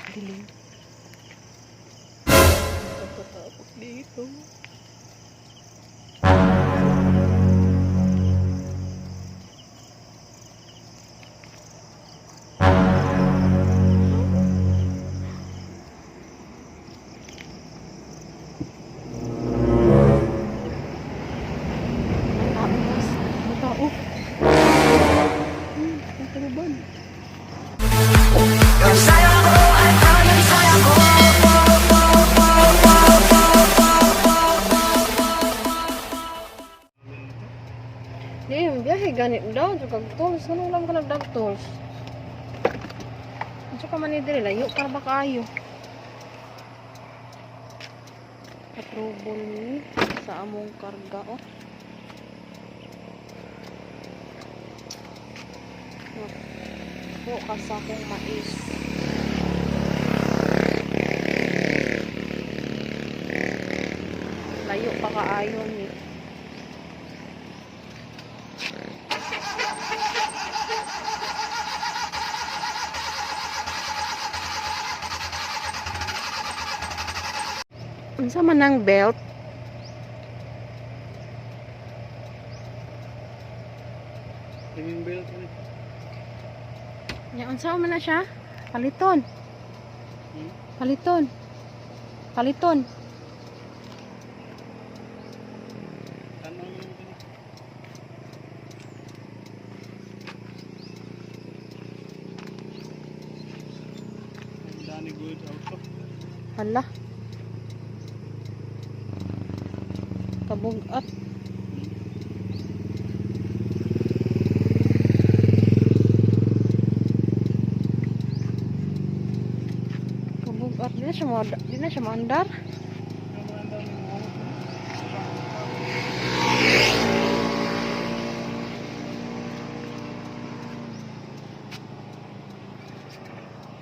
Dilim. Tapos dito. Biyahe ganit daw juga tools nganong lang ka nagdag tools. Unsa ka man ni diri layo ka ba kaayo? Approval ni sa among karga oh. Po ka sa akong mais. Layo pa kaayo ni. Unsa man ang belt? Tingin belt ni. Ya unsa man na siya? Paliton. Paliton. Paliton. Tanong mo din. Dani good auto. Hala. Kabugat. Kabugat di na siya maandar.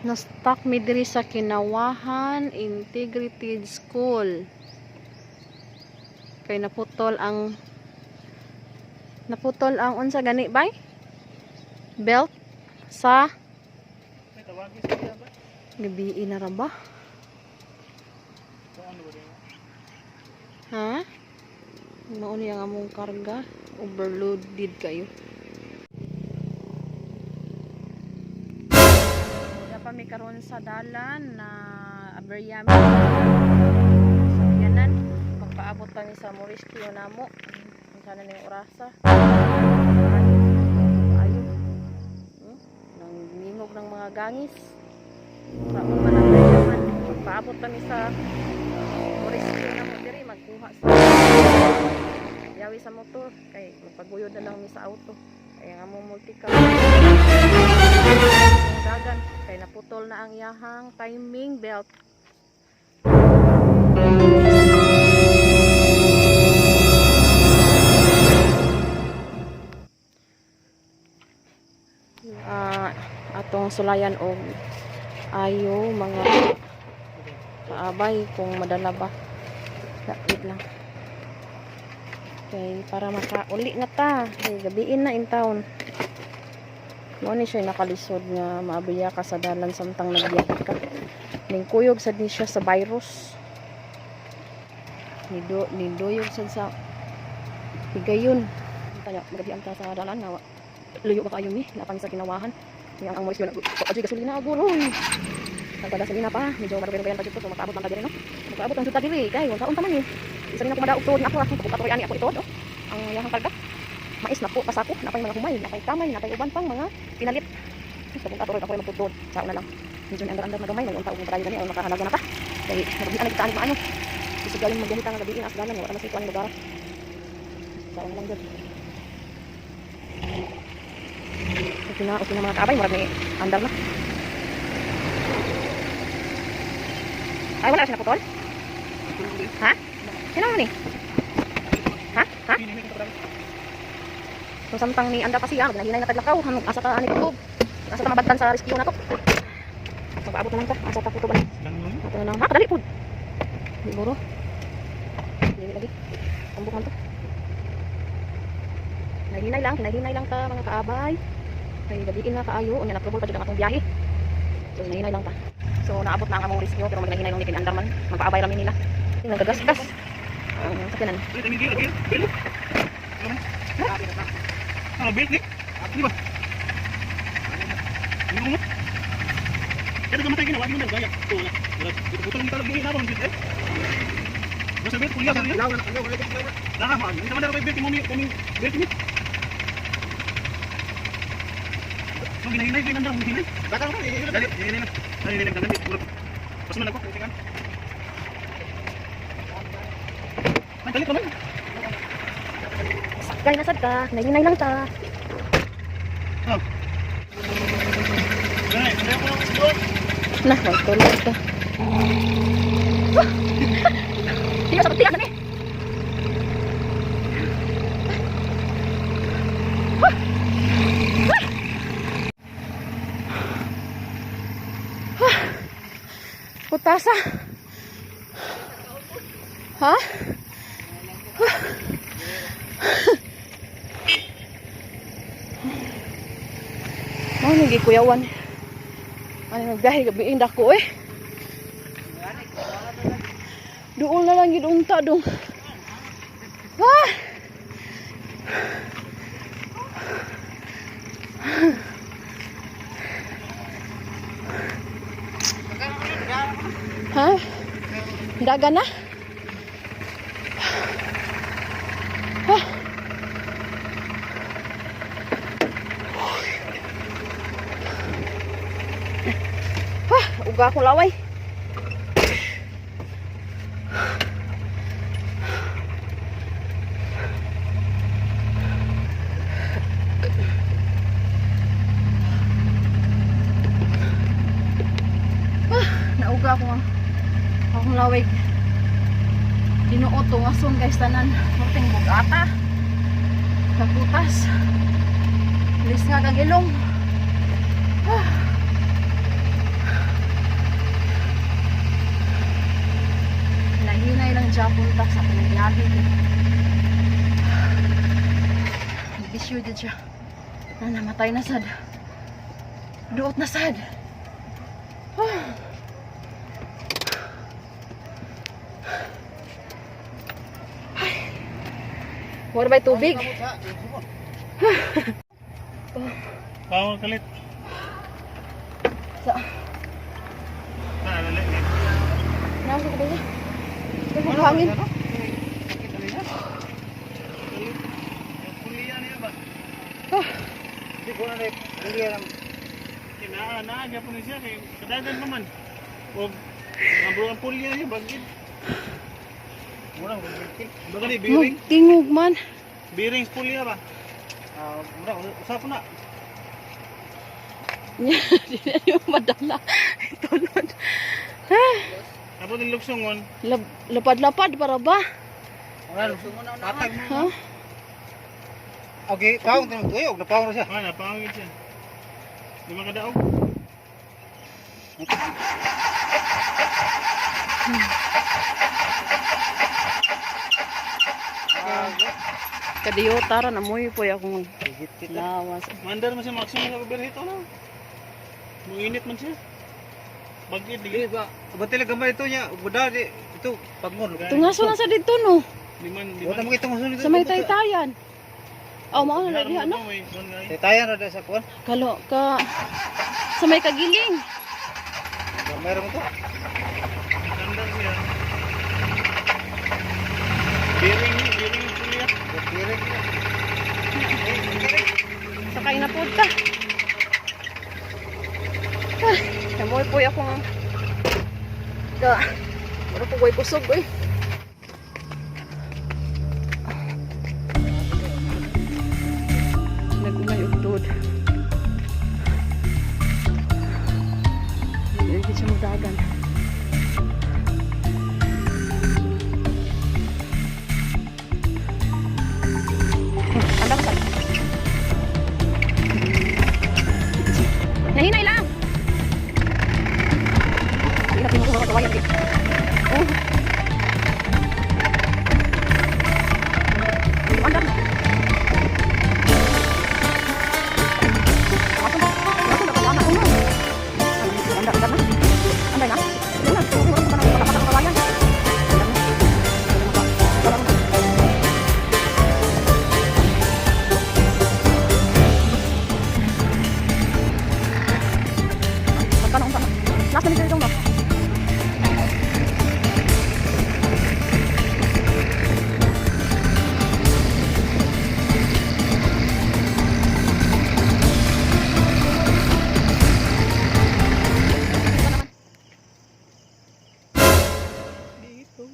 Na-stuck mi diri sa Kinawahan Integrated School. Kay naputol ang unsa gani bay? Belt sa May tawagin siya ba? gabi na ra ba? Ano ba din? Ha? Mao ni ang among karga, overloaded kayo. Wala pa mi karon sa dalan na Aberyami. Sakyanan. Magpaabot kami sa Morisquio namo. Sana ning orasa. Ayo. Nang mingog ng mga gangis. Sa mo man ang dayaman. Magpaabot kami sa Morisquio namo diri magkuha sa yawi sa motor kay magpaguyod na lang mi sa auto. Kay ang among multi-cam dagan kay naputol na ang iyahang timing belt. Atong sulayan og ayo mga kaabay kung madala ba. Wait lang. Okay, para makauli na ta. Ay, gabiin na in town. Mo ni siya nakalisod nga maabiya ka sa dalan samtang nagbiyahe ka. Ning kuyog sad ni siya sa virus. Nidoyog sad sa higayon. Kaya magabian ka sa dalan nga luyo ba kayo mi napan sa Kinawahan. Yang ang moris yun ajoy gasolina aguroy. Kada gasolina pa medyo marubayan pa dito so makaabot lang ka diri no. Makaabot ang juta diri kay wala unta man ni. Isa rin ako madaog tuod na ako katuloy ani ako ito no. Ang yahang karga. Mais na po pasako napay mga humay napay kamay napay uban pang mga pinalit. So kung katuloy ako magtudod sa una lang. Medyo ni andar-andar na gamay may unta og tayo gani ang makahalaga na ta. Kay magabian na kita ani maayo. Isig galing magbiyahe ka nga gabi as dalan wala na sa ito ani lugar. Sarang lang gud. Okay na mga kaabay, marag may andar na. Ay, wala siya naputol? Ha? Sino mo ni? Ha? Ha? So, samtang ni andar pa siya, magnahinay na taglakaw, asa ta ani tutob. Asa ta mabadtan sa rescue na to. Magpaabot na lang ta, asa ta tutob ani. Ito na lang, ha? Kadali po. Hindi buro. Hindi lagi. Tambok man to. Nahinay lang ta mga kaabay. Kay gabiin na kaayo, unya na trouble pa jud ang atong biyahe. So nahinay lang ta. So naabot na ang among rescue pero maghinay nung nikin andarman. Magpaabay rami nila. Tingnan gagas-gas. Ang sakyanan. Ah, bil ni. Di ba? Ano mo? Kaya naman tayo ginawa, hindi mo na gaya. Putol mo talaga yung habang dito eh. Basta bil, kuliya sa niya. Nakama, hindi naman dapat bil, kuming bil kini. Nung ginahinay, ginandang, ginahinay. Baka naman, dali na. Basta man ako, tingnan. Ay, dali naman. Sakay na sad ka. Nahinay lang ta. Oh. Ganay, kaya ko lang siguro. Nah, tulog ka. Tiyo sa tiyan ni. Putasa. Ha? Oh, nagi kuyawan. Ano nagdahil gabiin dako eh. Doon na lang gidunta dong. Ah! Ha? Dagan na? Ah! Uga akong laway. Nauga akong laway. Dinuot tong ason guys tanan. Morting bugata. Kaputas. Lis nga kang ilong. Hinay lang dyan punta sa pinagyabi ko. Bisyo dyan siya. Namatay na sad. Duot na sad. Wala ba'y tubig? Pawang kalit. Sa? Lali. Nasa ka ba? Hangin. Kuliya niya ba? Di ko na rin. Kuliya lang. Kinaaga po niya kay kadagan naman. Huwag ang pulya niya bagid. Murang bagid. Baga ni bearing. Tingog man. Bearings pulya ba? Murang usap na. Hindi na yung madala. Tulad. Apo din luksungon. Lapad-lapad para ba? Patag mo. Ha? Okay, pawang tinong tuyog, napawang na siya. Napangit siya. Di makadaog. Kadiyo tara na moy po akong lawas. Mandar man siya maximum na berhito na. Muinit man siya. Bagid di. Ba, batila gamay ito niya, buda di ito pagmor. Tungaso na sa dito no. Wala mo itong sunod. Sa may taytayan. Oh, mao na diha no. Tayan ra sa kuan. Kalo ka sa may kagiling. Gamay ra mo to. Mandar siya. Bearing pulya. Bearing. Sakay na po ta. Namoy po akong ano po ko'y kusog eh. Nagumay ugtod. Hindi siya magdagan. Andang sa. Nahinay lang. Hindi natin mga kawayan eh. Oh. Andang. Andang. Last na dito ba? Dito.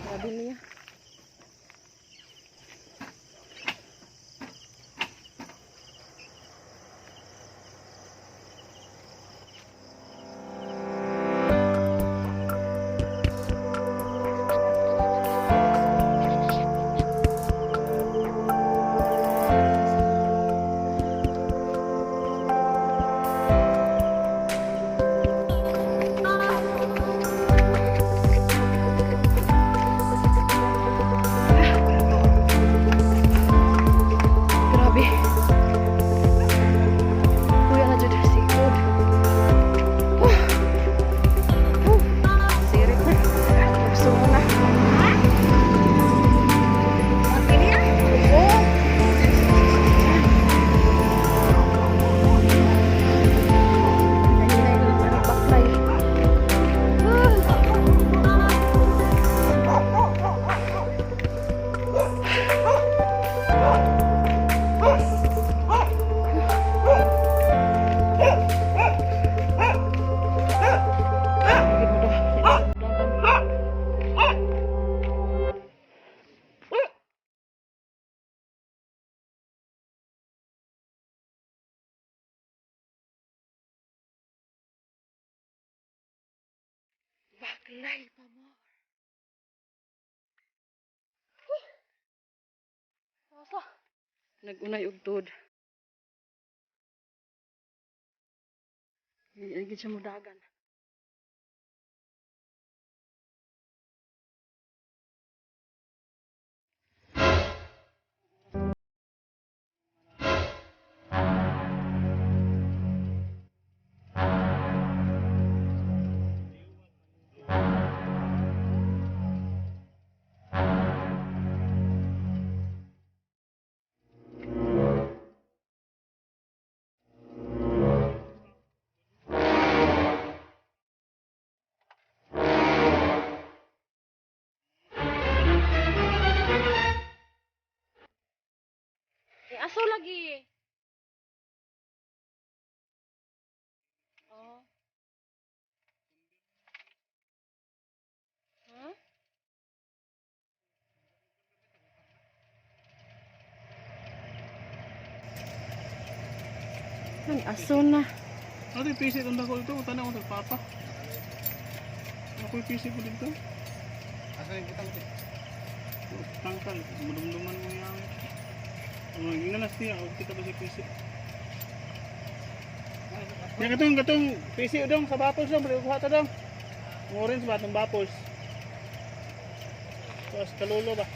Grabe niya. Grabe. Kuya na dyan sikod. Sirit na. Gusto mo na. Baklay pa mo. Asa? Nag-unay og tod. Hindi siya mudagan. Aso lagi. Oh. Huh? Ang aso na. Ano yung PC itong dako ito? Tanong ko papa. Ako yung PC ko dito. Asa yung butang ito? Tangkal. Madumduman mo yan. Ingnalas niya. O kita ba si PC? Yan katong PC dong sa bapos dong. Balik ko dong. Ang orange ba? Itong bapos. Tapos kalulo ba?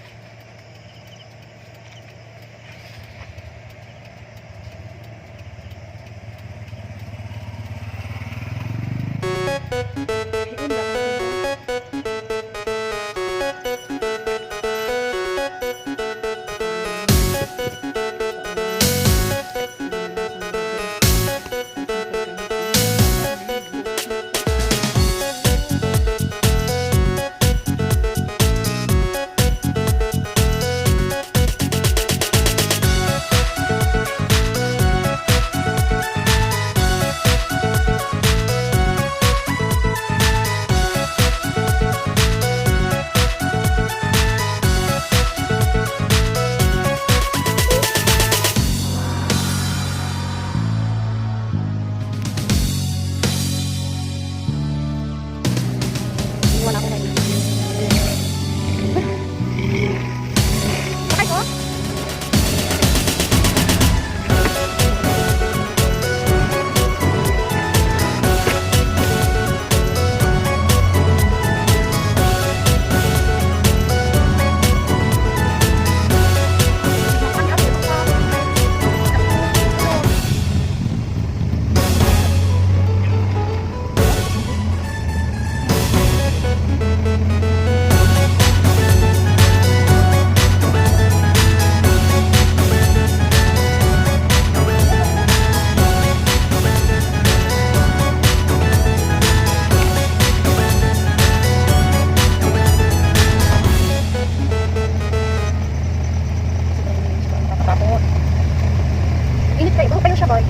bay.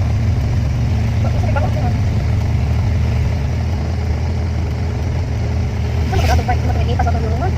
Kasi bakit ko na. Ano ka bay? Ano ka sa tulungan?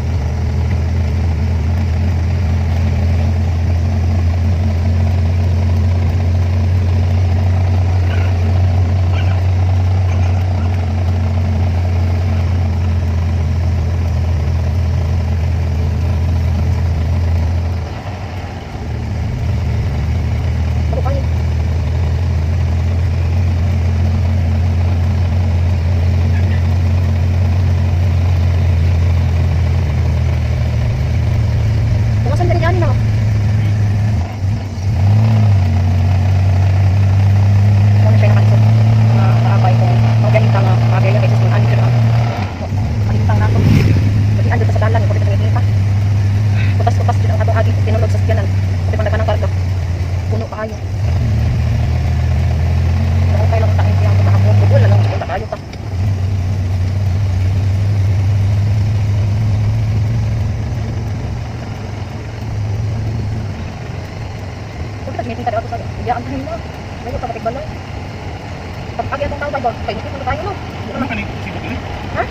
Ano ka ni sibuk ini? Ha?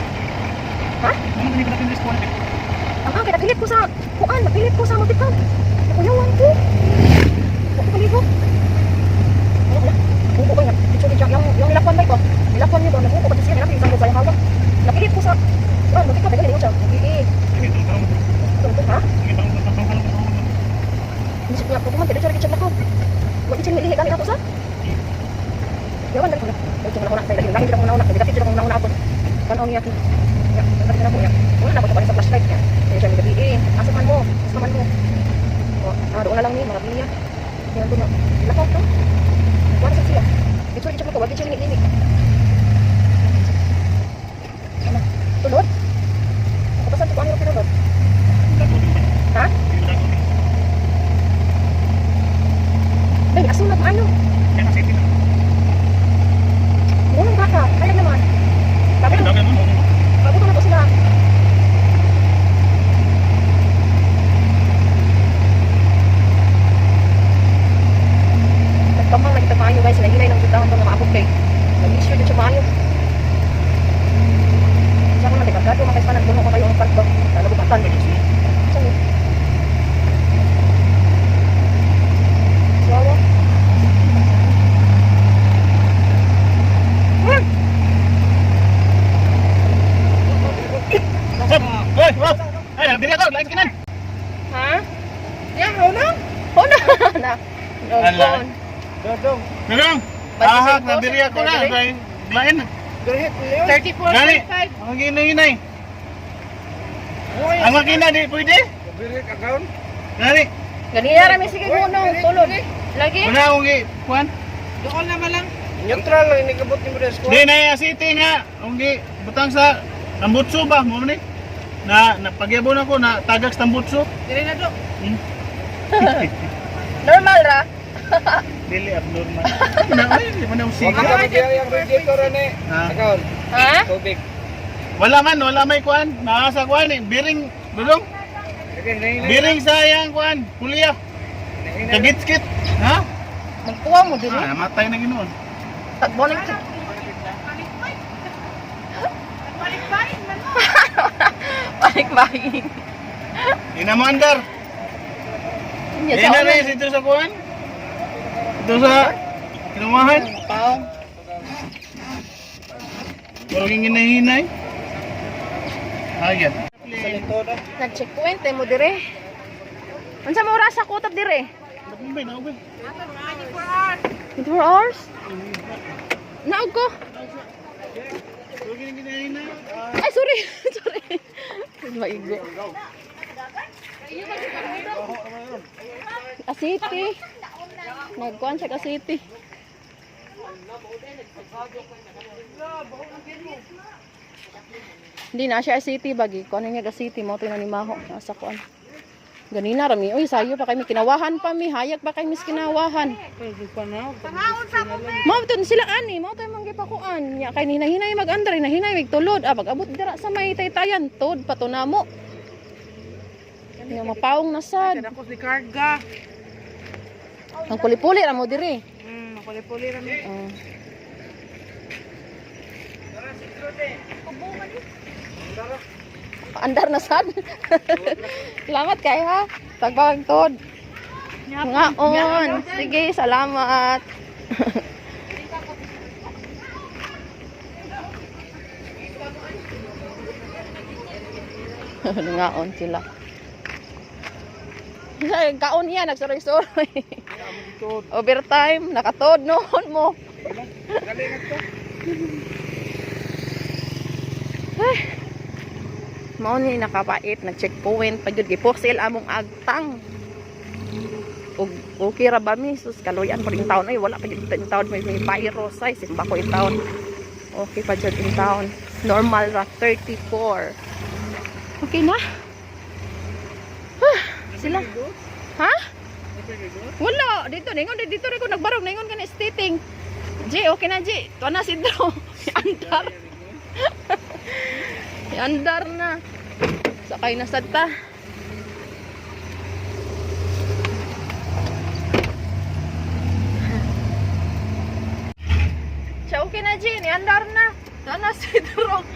Ha? Ano ka ni pinatin sa kuwan? Ang kita pilit ko sa kuan, pilit ko sa multicam. Nakuyawan ko. Ako kaligo. Wala. Buko ko niya. Yung nilakwan ba ito? Nilakwan niyo ba? Nabuko ba siya? Nilakwan isang sa hawak. Napilit ko sa kuan, multicam. Kaya niyo siya. Ito, ha? Hindi siya kuya. Kuman, pwede siya rin na ko. Wala siya nilihi kami ako sa? Yawan dali ko na. Ito na ko na. Dahil lagi ko na. Dahil ko na ako. Kanaw niya ki. Ya, dali na ko niya. Wala na ko pa sa flashlight niya. Kaya siya nagabi. Asukan mo. Asukan mo. O, doon na lang ni mga biya. Yan ko na. Lakaw to. Wala sa siya. Ito rin siya ko. Wala siya nilihi. Ano? Tulod? Kapasan ko ano pinulod? Ha? Dahil asunod mo ano? Unang baka, kaya naman. Sabi mo, bago na po sila. Nagpambang na kita maayo guys, nahinay ng tutahan ng mga abog kay. Nag-issue din siya maayo. Siya mga nagkagado, makaisanan puno ko kayo ang park ba? Nalagubatan. Siya mo. Siyawa. Hoy, bro. Ay, bili ako, lain kanan. Ha? Ya, hona? Hona na. Ala. Dodong. Nang. Ahak na diri ako na, kay lain. Dirhit leon. 34.5. Ang ginay-ginay. Ang makina di pwede. Dirhit account. Gani. Ganyan rami sige gunong tulod. Lagi? Wala akong kuan. Doon naman lang. Neutral lang ini kabut ni Bres ko. Di na ya city nga. Ang butang sa Tambutso ba mo ni? Na pagyabon ako na tagak sa Tambutso. Dili na do. Normal ra. Dili abnormal. Na ay, di man ang Wala siga. ka bigyan yung radiator ani. Ha? Account. Ha? Tubig. Wala may kuan. Naasa kuan eh. Biring, dulong. Okay, nahinay. Biring sayang kuan. Pulya. Kagit-kit. Ha? Magtuwa mo dili. Ah, namatay na ginoon. Tagboning. Balik-balik. Di na mo andar. Di na rin dito sa kuan. Dito sa kinumahan. Paong. Maruging ginahinay. Ayan. Sa litoda. Nag-checkpoint mo dire. Unsa mo oras sa kutob dire? Nakumbay, nakumbay. 24 hours? Naog ko. Maruging ginahinay. Ay, sorry. Sorry. Maigo. Asiti. Nagkuhan sa Asiti. Hindi na siya Asiti bagi. Kung ano nga Asiti mo, tinanimaho. Nasa kuhan. Ganina rami. Uy, sayo pa kami. Kinawahan pa mi. Hayag pa kami kinawahan. Mauton sila ani. Mauton mong gipakuan. Ya, kay hinahinay mag-andar. Hinahinay mag-tulod. Mag-abot dira sa may taytayan. Tod, patunamo. Yung mapaong nasad. Ako si karga. Ang puli-puli ra mo diri. puli-puli lang. Oh. Andar na sad. Salamat kay ha. Tagbagtod. Ngaon. Sige, salamat. Ngaon sila. Kaon yan, nagsuroy-suroy. Overtime, nakatod noon mo. Mao ni nakapait, nag-checkpoint pagud giposil among agtang. Og okay ra ba mi sus kaloyan pa ring taon ay wala pa gyud in taon may virus ay simba ko in taon. Okay pa jud in taon. Normal ra 34. Okay na. Sila. Ha? Wala, dito ningon dito rin ko nagbarog ningon kan stating. G, okay na G. Tuwa na sidro. Andar. Andar na. Sakay na sad ta. Siya okay na G, ni andar na. Tuwa na sidro.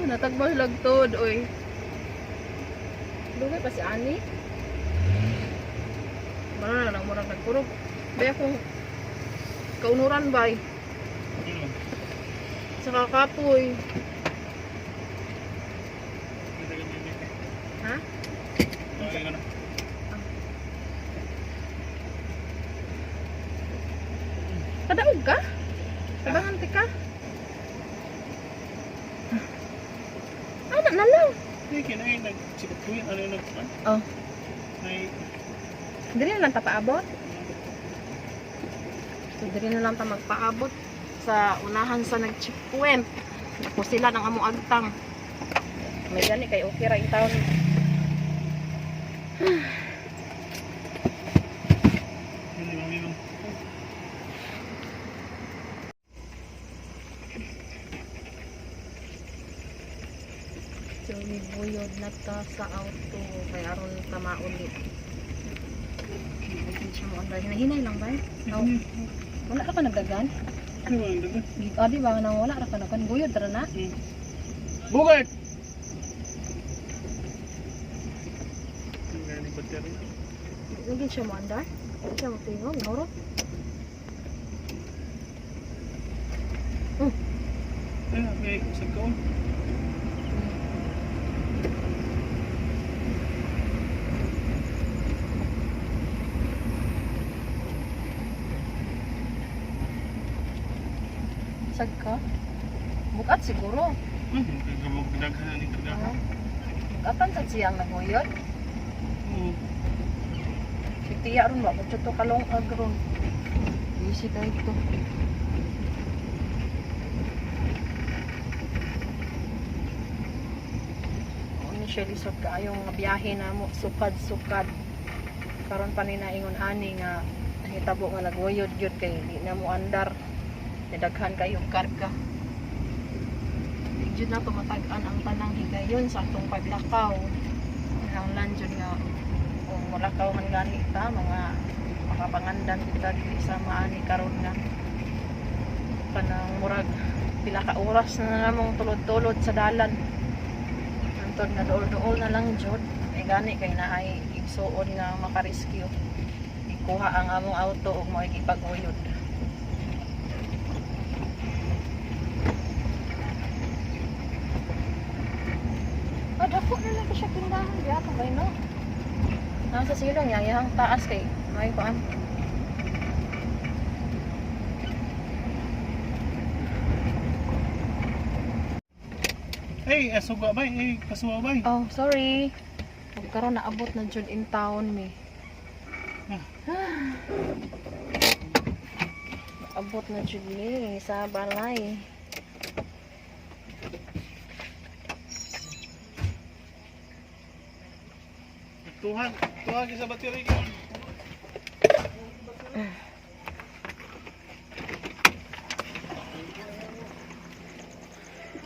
Natagbal lagtod oy. Dugay pa si Ani. Mana nang murang nagkurog. Bay akong kaunuran bay. Sa kapoy. Ha? Kadaog ka? Kabangan ka? Ano na lang? Hindi, kinain. Nag-chikuin. Ano yung nagpan? Oh. Ay, Dili na lang ta paabot. So, dili na lang ta magpaabot sa unahan sa nag-checkpoint. Ako sila ng among agtang. May gani kay okay ra in town. minum. So, buyod na ta sa auto. Kay aron ta maulit. Hinahinay lang ba? No. Wala ra ka nagdagan? Ano ba ang dagat? Di ba nang wala ra ka nagdagan? Buyod ra na. Bukit! Hindi battery. Hindi siya mo andar. Hindi siya mo tingog. Noro. Ay, may sagkaon. Sag ka? Bukat siguro. Gamag daghan ni kadaha. Kapan sa siyang naguyod? Oo. Tiya ron ba? Kung ito kalong agron. Easy tayo ito. Initially, lisod ka yung biyahe na mo. Sukad-sukad. Karon pa ni naingon ani nga hitabo nga naguyod yun kay di na mo andar. Nadaghan kayong karga. Diyan na tumatagan ang tanang higayon sa atong paglakaw. Ang landyon nga kung malakaw man gani ta mga makapangandan kita dili sa maani karon na kanang murag pila ka oras na namong tulod-tulod sa dalan. Antod na dool-dool na lang jud. Ay gani kay naay igsuon nga makarescue. Ikuha ang among auto ug mo igipaguyod. Dako na lang ko siya tindahan. Di ako ba no? Nasa silong niya, yung taas kay may kuan. Hey, asuga bay. Hey, kasuwa bay. Oh, sorry. Karon naabot na jud in town mi. Abot na jud mi sa balay. Tuhan sa battery ko.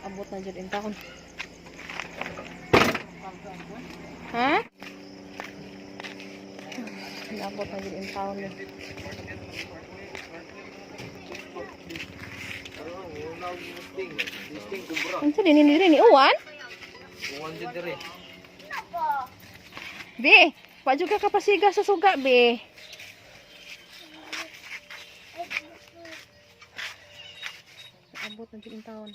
Abot na jud in town. Ha? Abot na jud in town. Listing kubra. Ano sa dinindiri ni Uwan? Uwan dyan dire. Be, pa juga kapasiga sa suga, be. Abot na din taon.